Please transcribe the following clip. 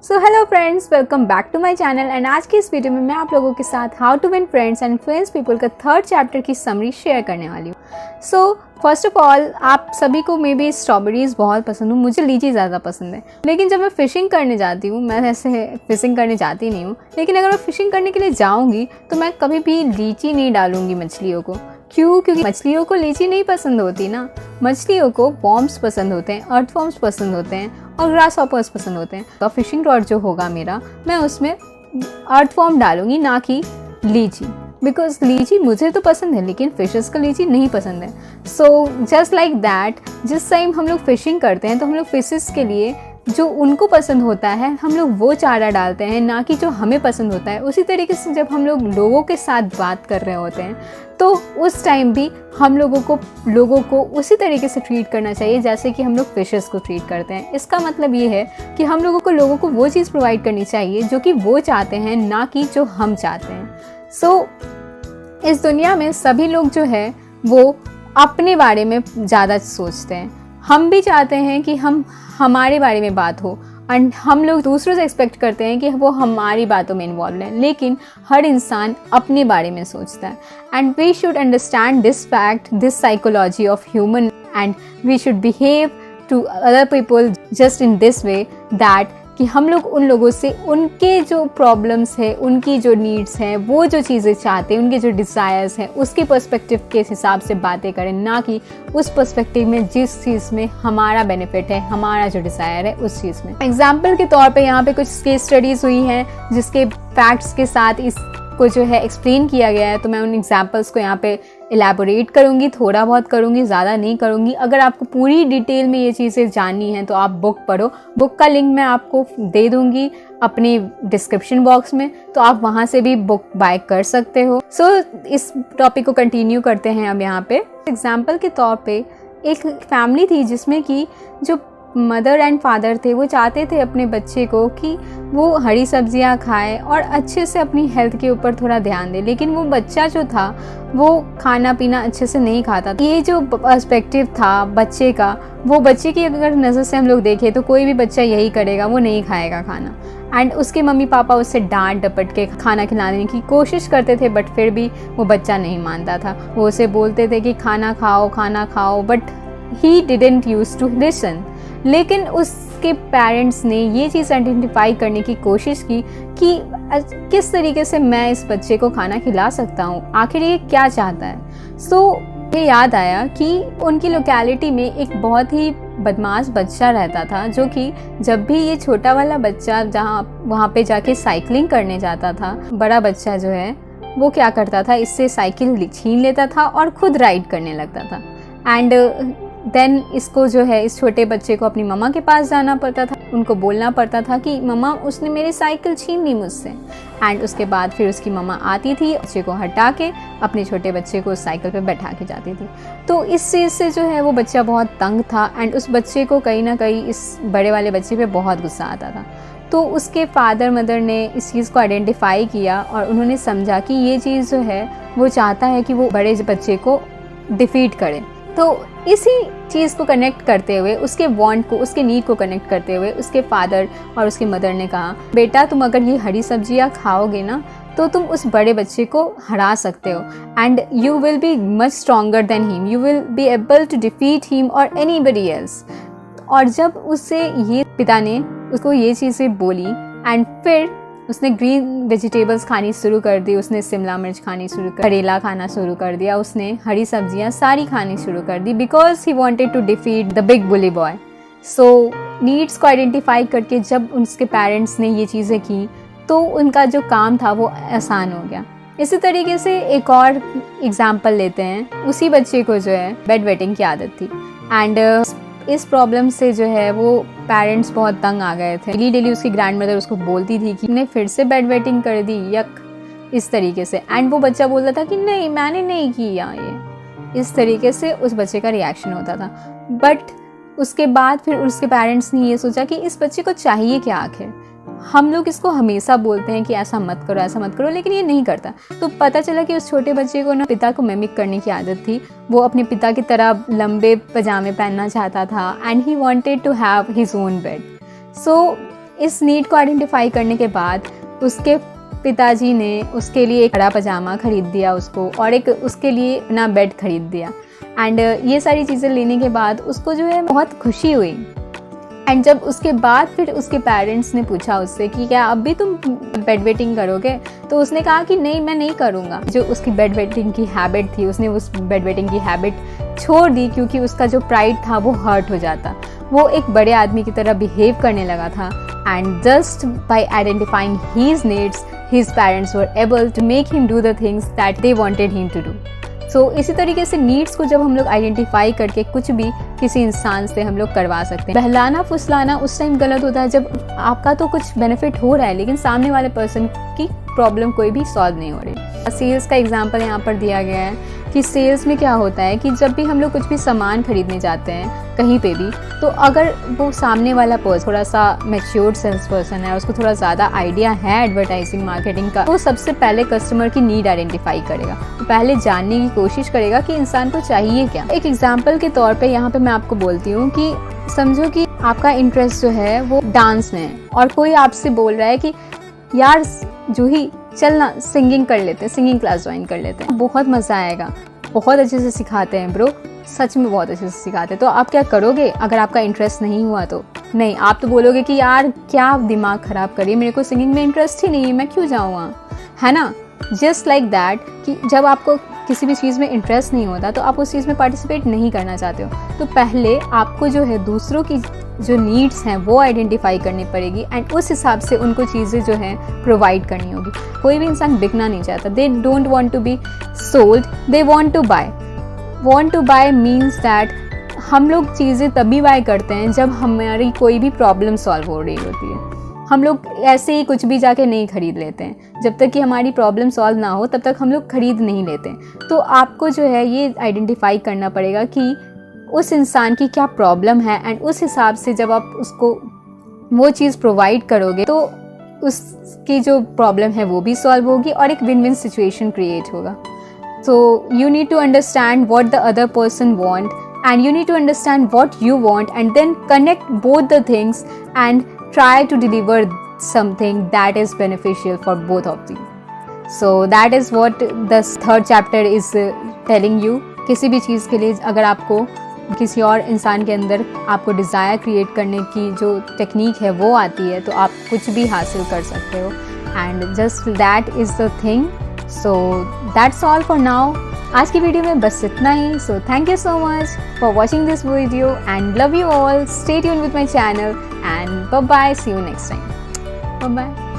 So hello friends, welcome back to my channel. And आज की इस वीडियो में मैं आप लोगों के साथ how to win friends and influence people का 3rd चैप्टर की समरी शेयर करने वाली हूँ। सो फर्स्ट ऑफ ऑल, आप सभी को मे बी स्ट्रॉबेरीज़ बहुत पसंद हो, मुझे लीची ज़्यादा पसंद है। लेकिन जब मैं फ़िशिंग करने जाती हूँ, मैं ऐसे फिशिंग करने जाती नहीं हूँ, लेकिन अगर मैं फ़िशिंग करने के लिए जाऊँगी तो मैं कभी भी लीची नहीं डालूँगी मछलियों को। क्यों? क्योंकि मछलियों को लीची नहीं पसंद होती ना। मछलियों को वॉर्म्स पसंद होते हैं, अर्थवॉर्म्स पसंद होते हैं और ग्रास हॉपर्स पसंद होते हैं। तो फिशिंग रॉड जो होगा मेरा, मैं उसमें अर्थवॉर्म डालूंगी, ना कि लीची। बिकॉज लीची मुझे तो पसंद है लेकिन फिशेस को लीची नहीं पसंद है। सो जस्ट लाइक दैट, जिस टाइम हम लोग फिशिंग करते हैं तो हम लोग फिशेस के लिए जो उनको पसंद होता है हम लोग वो चारा डालते हैं, ना कि जो हमें पसंद होता है। उसी तरीके से जब हम लोगों के साथ बात कर रहे होते हैं तो उस टाइम भी हम लोगों को उसी तरीके से ट्रीट करना चाहिए जैसे कि हम लोग फिशेस को ट्रीट करते हैं। इसका मतलब ये है कि हम लोगों को वो चीज़ प्रोवाइड करनी चाहिए जो कि वो चाहते हैं, ना कि जो हम चाहते हैं। सो इस दुनिया में सभी लोग जो है वो अपने बारे में ज़्यादा सोचते हैं। हम भी चाहते हैं कि हमारे बारे में बात हो, एंड हम लोग दूसरों से एक्सपेक्ट करते हैं कि वो हमारी बातों में इन्वॉल्व हैं। लेकिन हर इंसान अपने बारे में सोचता है। And we should understand this fact, this psychology of human, and we should behave to other people just in this way that कि हम लोग उन लोगों से उनके जो प्रॉब्लम्स है, उनकी जो नीड्स हैं, वो जो चीज़ें चाहते हैं, उनके जो डिज़ायर्स हैं, उसके पर्सपेक्टिव के हिसाब से बातें करें, ना कि उस पर्सपेक्टिव में जिस चीज़ में हमारा बेनिफिट है, हमारा जो डिज़ायर है उस चीज़ में। एग्जाम्पल के तौर पे यहाँ पे कुछ केस स्टडीज़ हुई हैं जिसके फैक्ट्स के साथ इसको जो है एक्सप्लेन किया गया है। तो मैं उन एग्जाम्पल्स को यहाँ पे एलैबोरेट करूँगी, थोड़ा बहुत करूँगी, ज़्यादा नहीं करूँगी। अगर आपको पूरी डिटेल में ये चीज़ें जाननी है तो आप बुक पढ़ो। बुक का लिंक मैं आपको दे दूँगी अपने डिस्क्रिप्शन बॉक्स में, तो आप वहाँ से भी बुक बाय कर सकते हो। सो इस टॉपिक को कंटिन्यू करते हैं अब यहाँ पे। एग्जाम्पल के तौर पे एक फैमिली थी जिसमें कि जो मदर एंड फादर थे वो चाहते थे अपने बच्चे को कि वो हरी सब्जियां खाए और अच्छे से अपनी हेल्थ के ऊपर थोड़ा ध्यान दे। लेकिन वो बच्चा जो था वो खाना पीना अच्छे से नहीं खाता। ये जो पर्सपेक्टिव था बच्चे का, वो बच्चे की अगर नज़र से हम लोग देखें तो कोई भी बच्चा यही करेगा, वो नहीं खाएगा खाना। एंड उसके मम्मी पापा उससे डांट डपट के खाना खिलाने की कोशिश करते थे, बट फिर भी वो बच्चा नहीं मानता था। वो उसे बोलते थे कि खाना खाओ, but he didn't use to listen. लेकिन उसके पेरेंट्स ने ये चीज़ आइडेंटिफाई करने की कोशिश की कि किस तरीके से मैं इस बच्चे को खाना खिला सकता हूँ, आखिर ये क्या चाहता है। सो ये याद आया कि उनकी लोकेलिटी में एक बहुत ही बदमाश बच्चा रहता था, जो कि जब भी ये छोटा वाला बच्चा वहाँ पे जाके साइकिलिंग करने जाता था, बड़ा बच्चा जो है वो क्या करता था, इससे साइकिल छीन लेता था और खुद राइड करने लगता था। एंड देन इसको जो है, इस छोटे बच्चे को अपनी मम्मा के पास जाना पड़ता था, उनको बोलना पड़ता था कि मम्मा उसने मेरी साइकिल छीन ली मुझसे। एंड उसके बाद फिर उसकी मम्मा आती थी, बच्चे को हटा के अपने छोटे बच्चे को उस साइकिल पे बैठा के जाती थी। तो इस चीज़ से जो है वो बच्चा बहुत तंग था, एंड उस बच्चे को कहीं ना कहीं इस बड़े वाले बच्चे पे बहुत गुस्सा आता था। तो उसके फादर मदर ने इस चीज़ को आइडेंटिफाई किया और उन्होंने समझा कि ये चीज़ जो है वो चाहता है कि वो बड़े बच्चे को डिफीट करे। तो इसी चीज़ को कनेक्ट करते हुए, उसके वांट को, उसके नीड को कनेक्ट करते हुए उसके फादर और उसकी मदर ने कहा, बेटा तुम अगर ये हरी सब्जियां खाओगे ना तो तुम उस बड़े बच्चे को हरा सकते हो, and you will be much stronger than him, you will be able to defeat him और एनीबडी एल्स। और जब उससे ये पिता ने उसको ये चीज़ें बोली, एंड फिर उसने ग्रीन वेजिटेबल्स खानी शुरू कर दी, उसने शिमला मिर्च खानी शुरू कर, करेला खाना शुरू कर दिया, उसने हरी सब्जियां सारी खानी शुरू कर दी, because he wanted to defeat the big bully boy. So needs को आइडेंटिफाई करके जब उसके पेरेंट्स ने ये चीज़ें की तो उनका जो काम था वो आसान हो गया। इसी तरीके से एक और एग्जाम्पल लेते हैं। उसी बच्चे को जो है बेड वेटिंग की आदत थी, एंड इस प्रॉब्लम से जो है वो पेरेंट्स बहुत तंग आ गए थे। डेली उसकी ग्रैंड मदर उसको बोलती थी कि तुमने फिर से बेड वेटिंग कर दी, यक, इस तरीके से। एंड वो बच्चा बोलता था कि नहीं, मैंने नहीं किया ये। इस तरीके से उस बच्चे का रिएक्शन होता था। बट उसके बाद फिर उसके पेरेंट्स ने ये सोचा कि इस बच्चे को चाहिए क्या आखिर। हम लोग इसको हमेशा बोलते हैं कि ऐसा मत करो, लेकिन ये नहीं करता। तो पता चला कि उस छोटे बच्चे को ना पिता को मिमिक करने की आदत थी। वो अपने पिता की तरह लंबे पजामे पहनना चाहता था, and he wanted to have his own bed. So इस नीड को आइडेंटिफाई करने के बाद उसके पिताजी ने उसके लिए एक बड़ा पजामा खरीद दिया उसको, और एक उसके लिए अपना बेड खरीद दिया। एंड ये सारी चीज़ें लेने के बाद उसको जो है बहुत खुशी हुई। एंड जब उसके बाद फिर उसके पेरेंट्स ने पूछा उससे कि क्या अब भी तुम बेड वेटिंग करोगे, तो उसने कहा कि नहीं, मैं नहीं करूँगा। जो उसकी बेड वेटिंग की हैबिट थी, उसने उस बेड वेटिंग की हैबिट छोड़ दी, क्योंकि उसका जो प्राइड था वो हर्ट हो जाता। वो एक बड़े आदमी की तरह बिहेव करने लगा था। And just by identifying his needs, his parents were able to make him do the things that they wanted him to do. So इसी तरीके से नीड्स को जब हम लोग आइडेंटिफाई करके कुछ भी किसी इंसान से हम लोग करवा सकते हैं। बहलाना फुसलाना उस टाइम गलत होता है जब आपका तो कुछ बेनिफिट हो रहा है लेकिन सामने वाले पर्सन की प्रॉब्लम कोई भी सॉल्व नहीं हो रही। सेल्स का एग्जांपल यहाँ पर दिया गया है कि सेल्स में क्या होता है कि जब भी हम लोग कुछ भी सामान खरीदने जाते हैं कहीं पे भी, तो अगर वो सामने वाला पर्सन थोड़ा सा मैच्योर्ड सेल्स पर्सन है, उसको थोड़ा ज़्यादा आइडिया है एडवर्टाइजिंग मार्केटिंग का, तो सबसे पहले कस्टमर की नीड आइडेंटिफाई करेगा। तो पहले जानने की कोशिश करेगा कि इंसान को चाहिए क्या। एक एग्जाम्पल के तौर पे यहाँ पे मैं आपको बोलती हूँ कि समझो कि आपका इंटरेस्ट जो है वो डांस में है, और कोई आपसे बोल रहा है कि यार जूही चलना सिंगिंग कर लेते हैं, सिंगिंग क्लास ज्वाइन कर लेते हैं, बहुत मज़ा आएगा, बहुत अच्छे से सिखाते हैं ब्रो, सच में बहुत अच्छे से सिखाते हैं। तो आप क्या करोगे अगर आपका इंटरेस्ट नहीं हुआ? तो नहीं, आप तो बोलोगे कि यार क्या दिमाग ख़राब करिए, मेरे को सिंगिंग में इंटरेस्ट ही नहीं है, मैं क्यों जाऊँ वहाँ, है ना। जस्ट लाइक दैट कि जब आपको किसी भी चीज़ में इंटरेस्ट नहीं होता तो आप उस चीज़ में पार्टिसिपेट नहीं करना चाहते हो। तो पहले आपको जो है दूसरों की जो नीड्स हैं वो आइडेंटिफाई करनी पड़ेगी, एंड उस हिसाब से उनको चीज़ें जो हैं प्रोवाइड करनी होगी। कोई भी इंसान बिकना नहीं चाहता, they don't want to be sold, they want to buy. Want to buy means that हम लोग चीज़ें तभी बाय करते हैं जब हमारी कोई भी प्रॉब्लम सॉल्व हो रही होती है। हम लोग ऐसे ही कुछ भी जाके नहीं खरीद लेते हैं, जब तक कि हमारी प्रॉब्लम सॉल्व ना हो तब तक हम लोग खरीद नहीं लेते। तो आपको जो है ये आइडेंटिफाई करना पड़ेगा कि उस इंसान की क्या प्रॉब्लम है, एंड उस हिसाब से जब आप उसको वो चीज़ प्रोवाइड करोगे तो उसकी जो प्रॉब्लम है वो भी सॉल्व होगी और एक विन विन सिचुएशन क्रिएट होगा। So you need to understand what the other person want, and you need to understand what you want, and then connect both the things and try to deliver something that is beneficial for both of you. So that is what the third chapter is telling you. किसी भी चीज़ के लिए अगर आपको किसी और इंसान के अंदर आपको डिज़ायर क्रिएट करने की जो टेक्निक है वो आती है तो आप कुछ भी हासिल कर सकते हो, and just that is the thing. So that's all for now. आज की वीडियो में बस इतना ही। So thank you so much for watching this video and love you all. Stay tuned with my channel and bye bye, see you next time, bye bye.